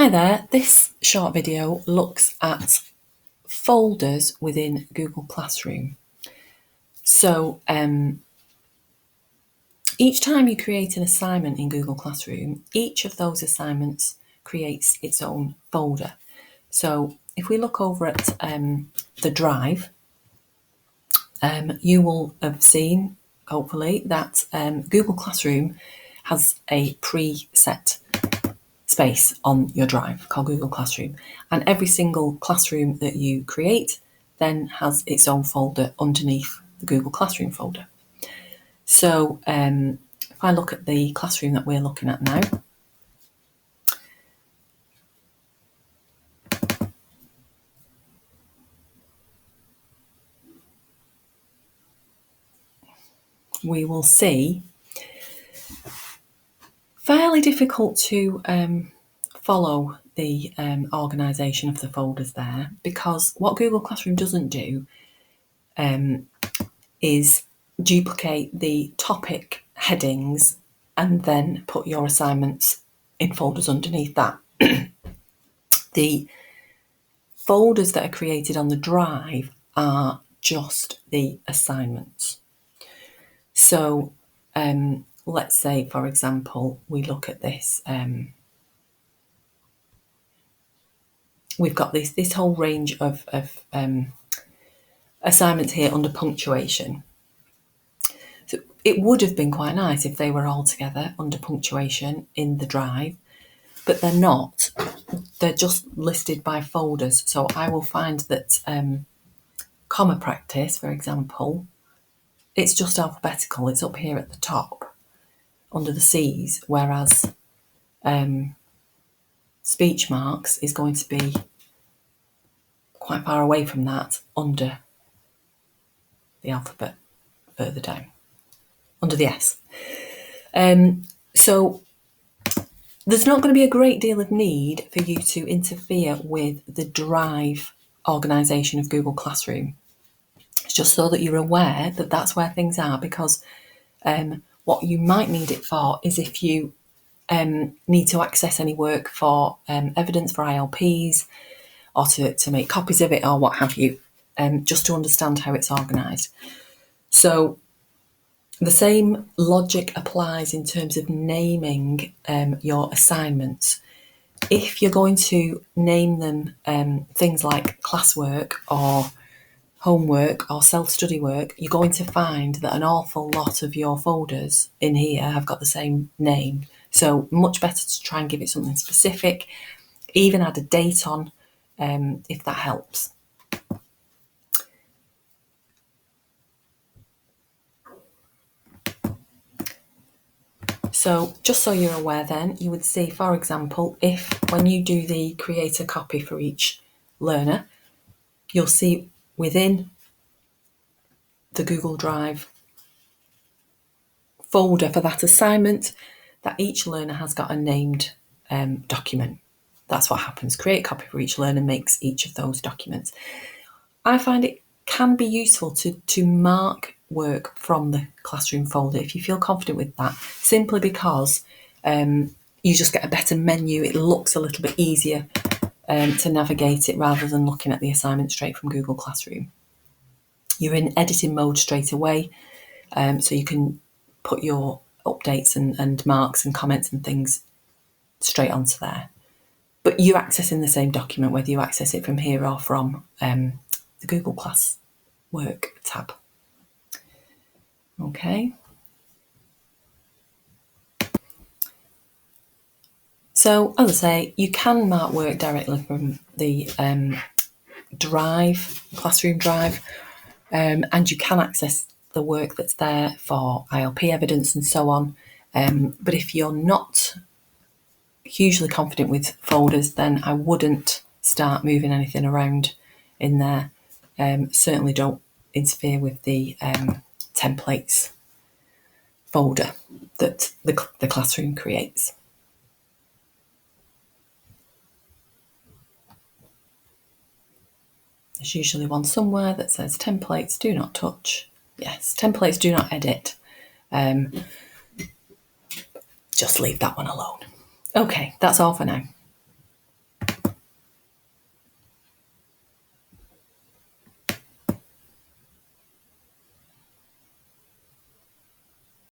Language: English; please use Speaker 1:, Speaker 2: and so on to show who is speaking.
Speaker 1: Hi there, this short video looks at folders within Google Classroom. So each time you create an assignment in Google Classroom, each of those assignments creates its own folder. So if we look over at the Drive, you will have seen, hopefully, that Google Classroom has a preset space on your Drive called Google Classroom, and every single classroom that you create then has its own folder underneath the Google Classroom folder. So if I look at the classroom that we're looking at now, we will see fairly difficult to follow the organisation of the folders there, because what Google Classroom doesn't do is duplicate the topic headings and then put your assignments in folders underneath that. The folders that are created on the Drive are just the assignments. So let's say, for example, we look at this. We've got this whole range of assignments here under punctuation. So it would have been quite nice if they were all together under punctuation in the Drive, but they're not. They're just listed by folders. So I will find that comma practice, for example, it's just alphabetical. It's up here at the top under the C's, whereas speech marks is going to be quite far away from that under the alphabet further down, under the S. So there's not going to be a great deal of need for you to interfere with the Drive organisation of Google Classroom. It's just so that you're aware that that's where things are, because what you might need it for is if you need to access any work for evidence for ILPs, or to make copies of it, or what have you, just to understand how it's organised. So the same logic applies in terms of naming your assignments. If you're going to name them things like classwork or homework or self-study work, you're going to find that an awful lot of your folders in here have got the same name. So much better to try and give it something specific, even add a date on if that helps. So just so you're aware then, you would see, for example, if when you do the create a copy for each learner, you'll see within the Google Drive folder for that assignment that each learner has got a named document. That's what happens. Create a copy for each learner makes each of those documents. I find it can be useful to mark work from the classroom folder if you feel confident with that, simply because you just get a better menu. It looks a little bit easier to navigate it rather than looking at the assignment straight from Google Classroom. You're in editing mode straight away, so you can put your updates and marks and comments and things straight onto there. But you're accessing the same document whether you access it from here or from the Google Class Work tab. Okay. So, as I say, you can mark work directly from the Drive, Classroom Drive, and you can access the work that's there for ILP evidence and so on. But if you're not hugely confident with folders, then I wouldn't start moving anything around in there. Certainly don't interfere with the templates folder that the classroom creates. There's usually one somewhere that says templates do not touch. Yes, templates do not edit. Just leave that one alone. Okay, that's all for now.